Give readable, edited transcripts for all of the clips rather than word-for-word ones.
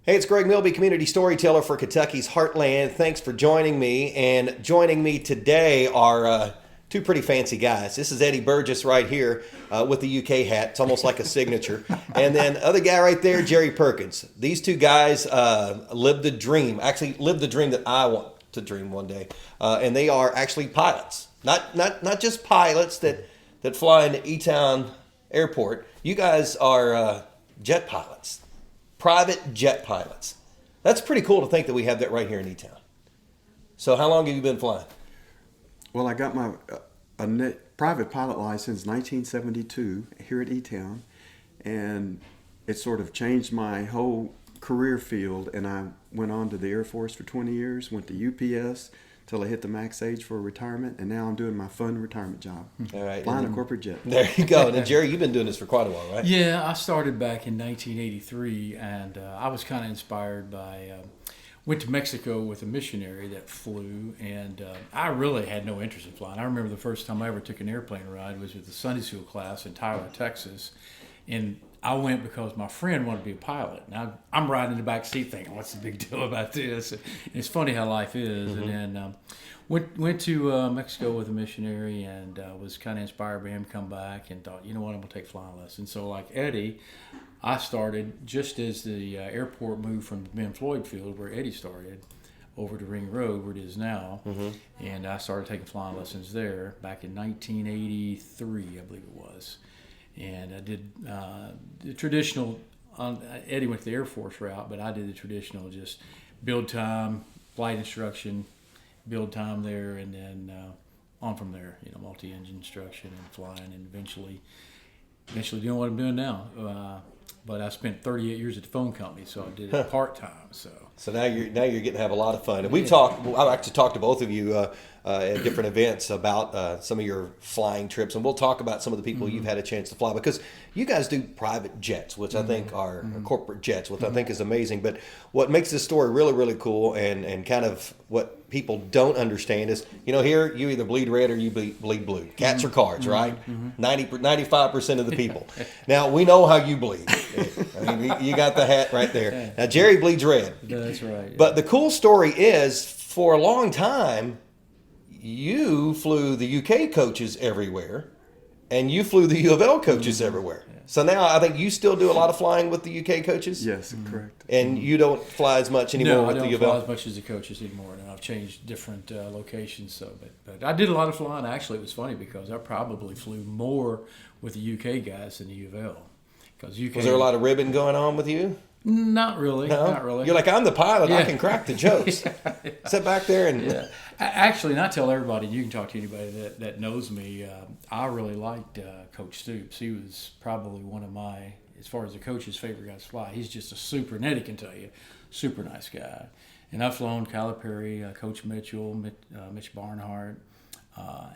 Hey, it's Greg Milby, Community Storyteller for Kentucky's Heartland. Thanks for joining me. And joining me today are two pretty fancy guys. This is Eddie Burgess right here with the UK hat. It's almost like a signature. And then other guy right there, Gerry Perkins. These two guys lived the dream that I want to dream one day. And they are actually pilots. Not just pilots that fly into E-Town Airport. You guys are jet pilots. Private jet pilots. That's pretty cool to think that we have that right here in E-Town. So how long have you been flying? Well, I got my private pilot license in 1972 here at E-Town, and it sort of changed my whole career field, and I went on to the Air Force for 20 years, went to UPS till I hit the max age for retirement, and now I'm doing my fun retirement job. All right. Flying a corporate jet. There you go. And Gerry, you've been doing this for quite a while, right? Yeah, I started back in 1983, and I was kind of inspired by, went to Mexico with a missionary that flew, and I really had no interest in flying. I remember the first time I ever took an airplane ride was with the Sunday school class in Tyler, Texas, and I went because my friend wanted to be a pilot. Now I'm riding in the back seat thinking, "What's the big deal about this?" And it's funny how life is. Mm-hmm. And then went to Mexico with a missionary, and was kind of inspired by him to come back, and thought, you know what, I'm gonna take flying lessons. So like Eddie, I started just as the airport moved from the Ben Floyd Field, where Eddie started, over to Ring Road, where it is now. Mm-hmm. And I started taking flying lessons there back in 1983, I believe it was. And I did the traditional, Eddie went the Air Force route, but I did the traditional, just build time, flight instruction, build time there, and then on from there, multi-engine instruction and flying, and eventually doing what I'm doing now. But I spent 38 years at the phone company, so I did it part-time. So now you're getting to have a lot of fun. And I've actually talked to both of you at different events about some of your flying trips, and we'll talk about some of the people you've had a chance to fly, because you guys do private jets, which I think are corporate jets, which I think is amazing. But what makes this story really, really cool, and kind of what people don't understand is, here you either bleed red or you bleed blue. Cats or cards, right? 95% of the people. Now, we know how you bleed. I mean, you got the hat right there. Now, Gerry bleeds red. That's right. But the cool story is, for a long time, you flew the UK coaches everywhere, and you flew the U of L coaches everywhere. Yeah. So now I think you still do a lot of flying with the UK coaches? Yes, correct. And you don't fly as much anymore with the U of L? No, I don't fly as much as the coaches anymore. And I've changed different locations. So, but I did a lot of flying. Actually, it was funny because I probably flew more with the UK guys than the U of L. Was there a lot of ribbon going on with you? Not really. No? Not really. You're like, I'm the pilot. Yeah. I can crack the jokes. Sit back there and... Yeah. Actually, and I tell everybody, you can talk to anybody that knows me, I really liked Coach Stoops. He was probably one of my, as far as the coach's favorite guys to fly. He's just a super, and Eddie can tell you, super nice guy. And I've flown Kyler Perry, Coach Mitchell, Mitch Barnhart,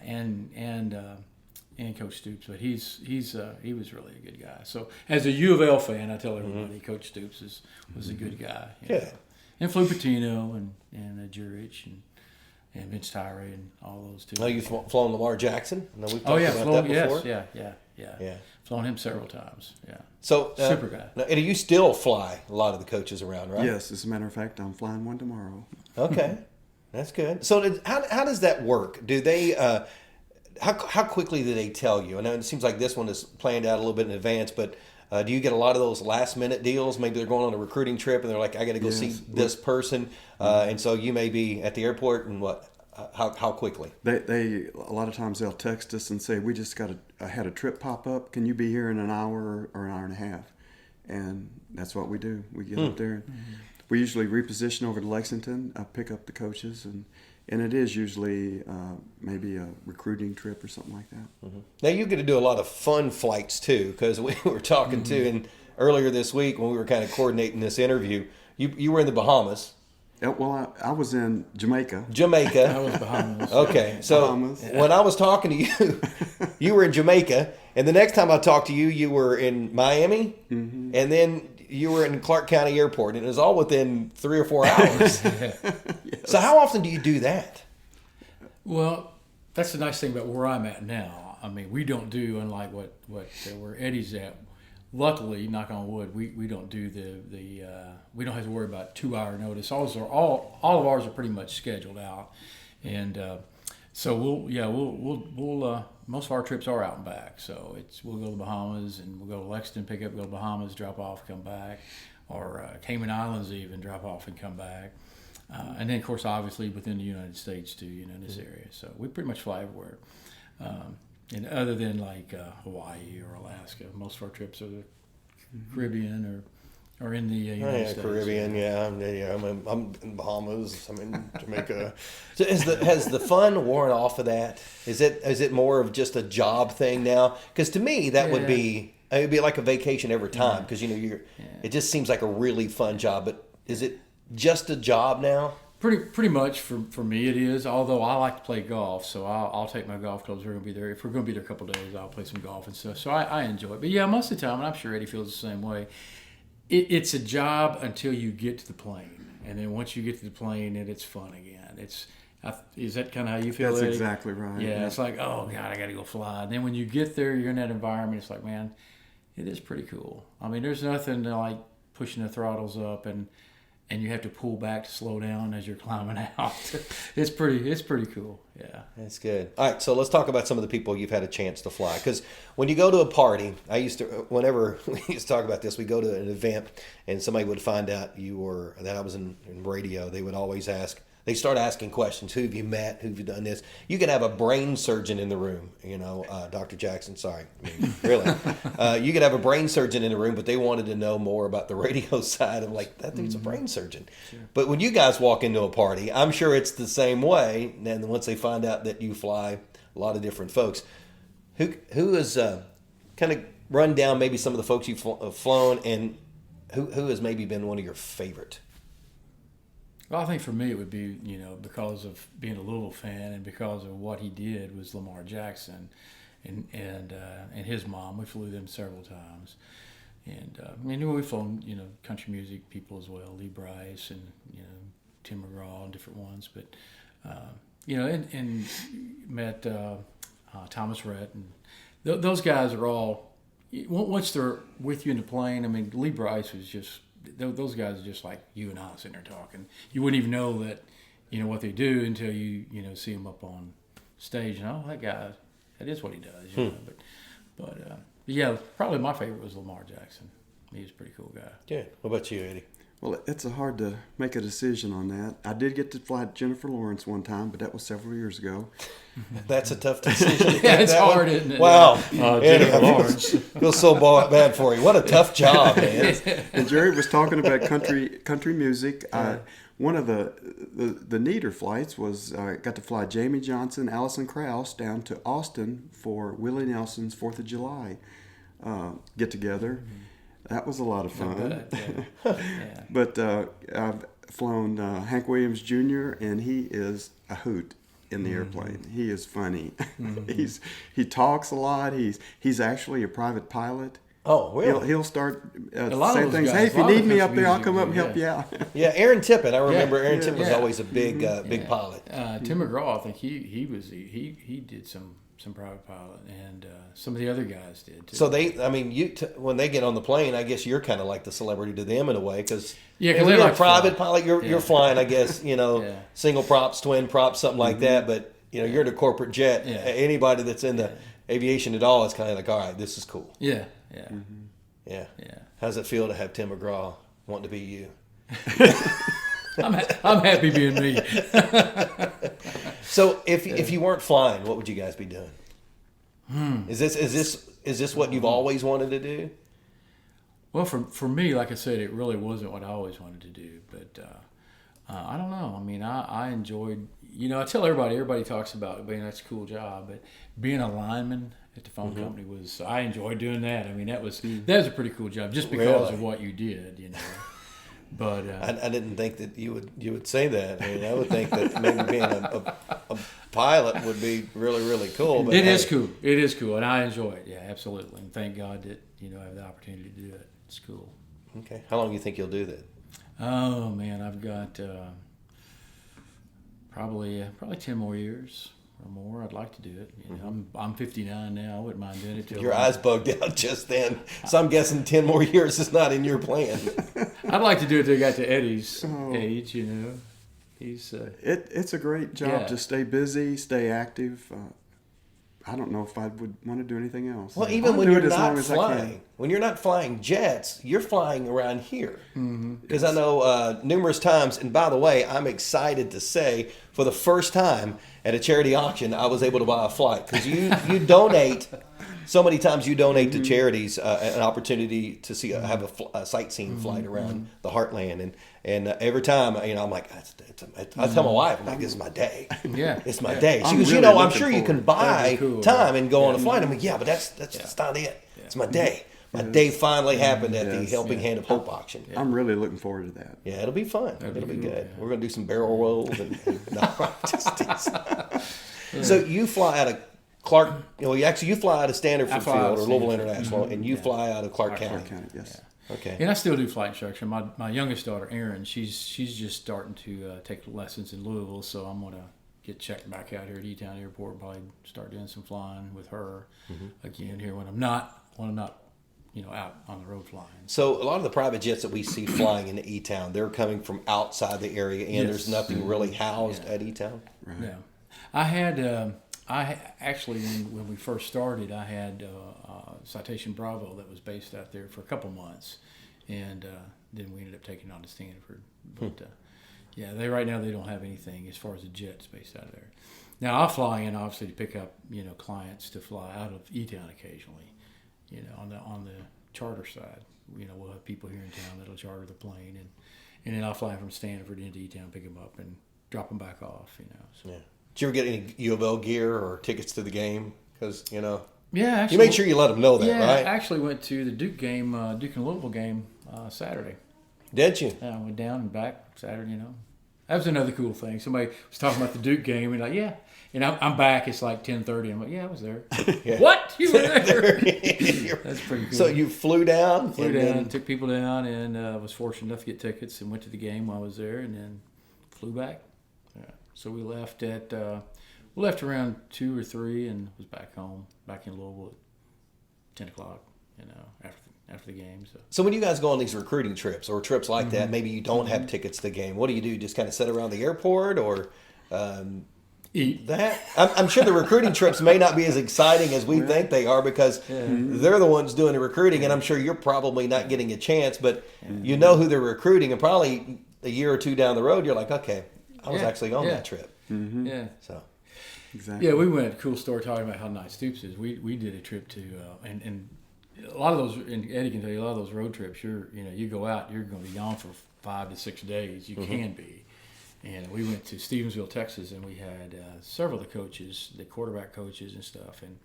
and Coach Stoops, but he was really a good guy. So as a U of L fan, I tell everybody Coach Stoops was a good guy. Yeah. And flew Patino and Jurich and Vince Tyree and all those two. Oh, you've flown Lamar Jackson? No, we've talked about that before. Yes, yeah. Flown him several times. Yeah. So super guy. Now, Eddie, you still fly a lot of the coaches around, right? Yes, as a matter of fact, I'm flying one tomorrow. Okay, that's good. So how does that work? Do they? How quickly do they tell you? And it seems like this one is planned out a little bit in advance, but do you get a lot of those last minute deals? Maybe they're going on a recruiting trip and they're like, I got to go see this person. And so you may be at the airport, and how quickly? They a lot of times they'll text us and say, we just had a trip pop up. Can you be here in an hour or an hour and a half? And that's what we do. We get up there. We usually reposition over to Lexington, pick up the coaches, and it is usually maybe a recruiting trip or something like that. Mm-hmm. Now you get to do a lot of fun flights too, because we were talking to, and earlier this week when we were kind of coordinating this interview, you were in the Bahamas. Well, I was in Jamaica. I was Bahamas. Okay, so Bahamas. When I was talking to you, you were in Jamaica, and the next time I talked to you, you were in Miami, and then you were in Clark County Airport, and it was all within 3 or 4 hours. Yes. So how often do you do that? Well, that's the nice thing about where I'm at now. I mean, we don't do, unlike where Eddie's at, luckily, knock on wood, we don't do the we don't have to worry about 2-hour notice. All of ours are pretty much scheduled out, and so we'll most of our trips are out and back. So we'll go to the Bahamas and we'll go to Lexington, pick up, go to the Bahamas, drop off, come back, or Cayman Islands even drop off and come back. And then, of course, obviously within the United States too, in this area. So we pretty much fly everywhere. And other than like Hawaii or Alaska, most of our trips are the Caribbean or in the United States. Caribbean, I'm in Bahamas. I'm in Jamaica. So has the fun worn off of that? Is it more of just a job thing now? Because to me, that would be it'd be like a vacation every time. Because it just seems like a really fun job. But is it just a job now? Pretty much for me it is. Although I like to play golf, so I'll take my golf clubs. We're gonna be there. If we're gonna be there a couple of days, I'll play some golf and stuff. So I enjoy it. But yeah, most of the time, and I'm sure Eddie feels the same way. It's a job until you get to the plane, and then once you get to the plane, it's fun again. Is that kind of how you feel? That's Eddie? exactly right. Yeah, it's like, oh God, I got to go fly. And then when you get there, you're in that environment. It's like, man, it is pretty cool. I mean, there's nothing like pushing the throttles up and you have to pull back to slow down as you're climbing out. It's pretty cool. Yeah, that's good. All right, so let's talk about some of the people you've had a chance to fly. Because when you go to a party, whenever we used to talk about this, we go to an event and somebody would find out that I was in radio. They would always they start asking questions. Who have you met? Who have you done this? You could have a brain surgeon in the room, Dr. Jackson, sorry. I mean, really. You could have a brain surgeon in the room, but they wanted to know more about the radio side. I'm like, that dude's a brain surgeon. Sure. But when you guys walk into a party, I'm sure it's the same way. And once they find out that you fly a lot of different folks, who is kind of run down maybe some of the folks you've flown, and who has maybe been one of your favorite? Well, I think for me it would be, because of being a Louisville fan and because of what he did was Lamar Jackson and his mom. We flew them several times. And we've flown, country music people as well, Lee Brice and, Tim McGraw and different ones. But, and met Thomas Rhett. And those guys are all, once they're with you in the plane, I mean, Lee Brice was just, those guys are just like you and I sitting there talking. You wouldn't even know that, what they do until you see them up on stage. And that guy, that is what he does. But yeah, probably my favorite was Lamar Jackson. He's a pretty cool guy. Yeah. What about you, Eddie? Well, it's hard to make a decision on that. I did get to fly Jennifer Lawrence one time, but that was several years ago. That's a tough decision. Yeah, it's hard, isn't it? Wow. Jennifer Lawrence. Feels so bad for you. What a tough job, man. And Jerry was talking about country music. One of the neater flights was got to fly Jamie Johnson, Alison Krauss down to Austin for Willie Nelson's 4th of July get-together. Mm-hmm. That was a lot of fun. Yeah. But I've flown Hank Williams Jr., and he is a hoot in the airplane. He is funny. Mm-hmm. He talks a lot. He's actually a private pilot. Oh, really? He'll start saying things. Hey, if you need me up there, I'll come up and help you out. Yeah, Aaron Tippett. I remember Aaron Tippett was always a big pilot. Tim McGraw, I think he did some private pilot, and some of the other guys did too. So when they get on the plane, I guess you're kind of like the celebrity to them in a way, because if you're a private pilot, you're flying, I guess, single props, twin props, something like that. But you're in a corporate jet. Yeah. Anybody that's in the aviation at all is kind of like, all right, this is cool. Yeah. Yeah. How does it feel to have Tim McGraw wanting to be you? I'm happy being me. So if you weren't flying, what would you guys be doing? Is this what you've always wanted to do? Well, for me, like I said, it really wasn't what I always wanted to do. But I don't know. I mean, I enjoyed. I tell everybody talks about it being that's a cool job, but being a lineman at the phone company I enjoyed doing that. I mean, that was a pretty cool job just because of what you did. But I didn't think that you would say that. I mean, I would think that maybe being a pilot would be really, really cool. But it is cool. It is cool, and I enjoy it. Yeah, absolutely. And thank God that I have the opportunity to do it. It's cool. Okay. How long do you think you'll do that? Oh man, I've got probably 10 more years. or more. I'd like to do it. You know, I'm 59 now. I wouldn't mind doing it. Your eyes bugged out just then. So I'm guessing 10 more years is not in your plan. I'd like to do it till I got to Eddie's age, you know. He's it's a great job to stay busy, stay active. I don't know if I would want to do anything else. Well, even when you're not flying, when you're not flying jets, you're flying around here. Because I know numerous times, and by the way, I'm excited to say, for the first time at a charity auction, I was able to buy a flight. Because you donate, so many times you donate to charities an opportunity to see have a sightseeing flight around the Heartland. And every time, you know, I'm like, I tell my wife, I'm like, this is my day. Yeah. It's my day. She I'm goes, really you know, I'm looking sure you forward. can buy Cool, time and go on a flight. I'm like, yeah, but that's not it. It's my day. My day finally happened at the Helping Hand of Hope auction. I'm really looking forward to that. Yeah, it'll be fun. It'll be cool, good. yeah. We're going to do some barrel rolls. And no, just teasing. So you fly out of Clark, you fly out of Standerford fly out Field of or Louisville Standerford. International, and you fly out of Clark County. Clark County, yes. Okay. And I still do flight instruction. My youngest daughter, Erin, she's just starting to take lessons in Louisville, so I'm going to get checked back out here at E-Town Airport, probably start doing some flying with her again here when I'm not out on the road flying. So a lot of the private jets that we see flying into E-Town, they're coming from outside the area, and there's nothing really housed at E-Town. Right. Yeah. I had, actually, when we first started, I had Citation Bravo that was based out there for a couple months, and then we ended up taking it on to Stanford. But they right now they don't have anything as far as a jet based out of there. Now I'll fly in obviously to pick up clients to fly out of E-Town occasionally. On the charter side, we'll have people here in town that'll charter the plane, and then I'll fly from Stanford into E-Town, pick them up, and drop them back off. So. Yeah. Did you ever get any U of L gear or tickets to the game? Because Yeah, actually, you made sure you let them know that, right? I actually went to the Duke game, Duke and Louisville game Saturday. Did you? I went down and back Saturday. That was another cool thing. Somebody was talking about the Duke game, and like, yeah. And I'm back. It's like 10:30. I'm like, yeah, I was there. Yeah. What? You were there? That's pretty cool. So you flew down? Took people down, and was fortunate enough to get tickets and went to the game while I was there, and then flew back. Yeah. So we left around 2 or 3, and was back home, back in Louisville at 10 o'clock. After the game. So when you guys go on these recruiting trips or trips like that, maybe you don't have tickets to the game. What do you do? Just kind of sit around the airport or Eat. that? I'm sure the recruiting trips may not be as exciting as we think they are because they're the ones doing the recruiting, and I'm sure you're probably not getting a chance, but you know who they're recruiting, and probably a year or two down the road, you're like, okay, I was actually on that trip. Mm-hmm. Yeah. So. Exactly. Yeah, we went. Cool story talking about how nice Stoops is. We did a trip to and a lot of those, and Eddie can tell you, a lot of those road trips. You go out, you're going to be gone for 5 to 6 days. You can be. And we went to Stevensville, Texas, and we had several of the coaches, the quarterback coaches and stuff, and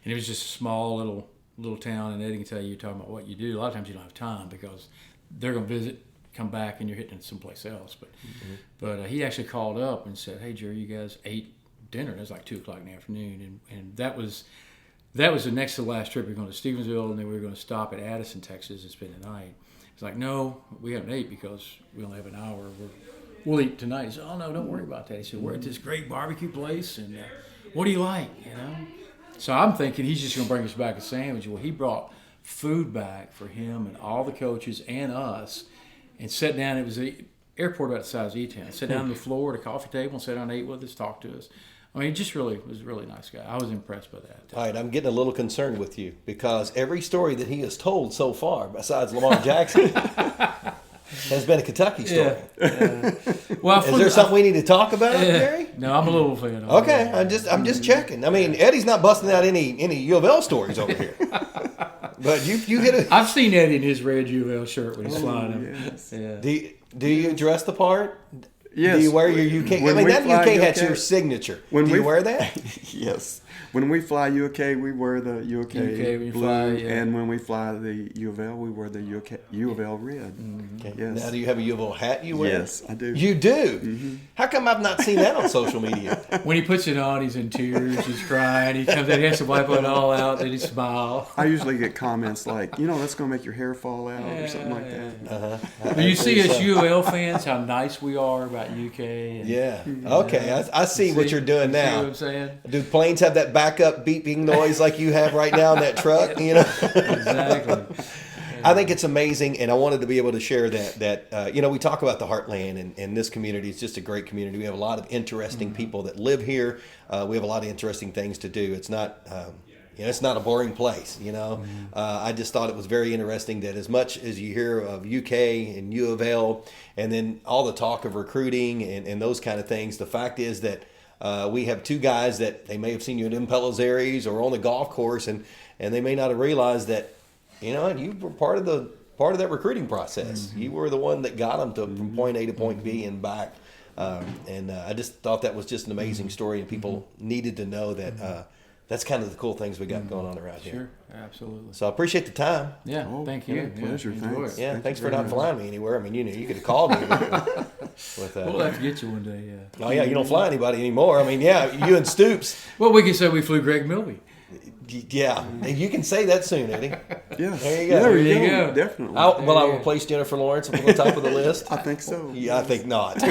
it was just a small little town. And Eddie can tell you, you're talking about what you do. A lot of times you don't have time because they're going to visit, come back, and you're hitting someplace else. But he actually called up and said, "Hey, Jerry, you guys ate dinner." It was like 2 o'clock in the afternoon, and that was the next to the last trip. We were going to Stevensville, and then we were going to stop at Addison, Texas, and spend the night. It's like, no, we haven't ate because we only have an hour. We'll eat tonight. He said, "Oh no, don't worry about that." He said, "We're at this great barbecue place, and what do you like?" So I'm thinking he's just going to bring us back a sandwich. Well, he brought food back for him and all the coaches and us, and sat down. It was an airport about the size of E-Town. Sat down on the floor at a coffee table and sat down and ate with us, talked to us. I mean, he was a really nice guy. I was impressed by that. All right, I'm getting a little concerned with you because every story that he has told so far, besides Lamar Jackson, has been a Kentucky story. Yeah. Well, is there something we need to talk about, Jerry? No, I'm a little fan. Okay, I'm just checking. I mean, Eddie's not busting out any U of L stories over here. But you get it. I've seen Eddie in his red U of L shirt when he's flying. Yes. Yeah. Do you dress the part? Yes. Do you wear your UK? When I mean, we that fly UK hat's UK your signature. When Do we you wear that? Yes. When we fly UK, we wear the UK, when you blue, fly, yeah. and when we fly the U of L, we wear the U of L red. Okay. Yes. Now, do you have a U of L hat you wear? Yes, I do. You do? How come I've not seen that on social media? When he puts it on, he's in tears, he's crying. He comes in, he has to wipe it all out, then he smiles. I usually get comments like, that's going to make your hair fall out or something like that. But you see us UL fans, how nice we are about about UK. And, Yeah. Okay. I see what you're doing See now. what I'm saying? Do planes have that backup beeping noise like you have right now in that truck? You know. Exactly. I think it's amazing, and I wanted to be able to share that we talk about the Heartland, and this community is just a great community. We have a lot of interesting people that live here. We have a lot of interesting things to do. It's not. It's not a boring place, I just thought it was very interesting that as much as you hear of UK and U of L and then all the talk of recruiting and those kind of things, the fact is that we have two guys that they may have seen you at Impel's Aries or on the golf course, and they may not have realized that, you were part of that recruiting process. Mm-hmm. You were the one that got them from point A to point B and back. I just thought that was just an amazing story, and people needed to know that that's kind of the cool things we got going on around here. Sure, absolutely. So I appreciate the time. Yeah, thank you. Yeah, pleasure. Enjoy Thanks. it. Yeah, thanks for not flying me anywhere. I mean, you could have called me. We'll have to get you one day, yeah. Oh, yeah, you don't fly anybody anymore. I mean, yeah, you and Stoops. Well, we can say we flew Greg Milby. Yeah, you can say that soon, Eddie. Yeah. There you go. There you you go. go. Definitely. I'll replace Jennifer Lawrence on the top of the list. I think so. Yeah, I think not.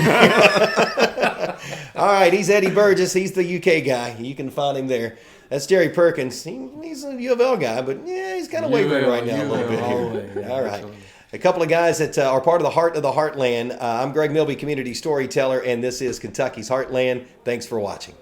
All right, he's Eddie Burgess. He's the UK guy. You can find him there. That's Gerry Perkins. He's a U of L guy, but yeah, he's kind of wavering right now a little bit here. All right. Absolutely. A couple of guys that are part of the Heart of the Heartland. I'm Greg Milby, Community Storyteller, and this is Kentucky's Heartland. Thanks for watching.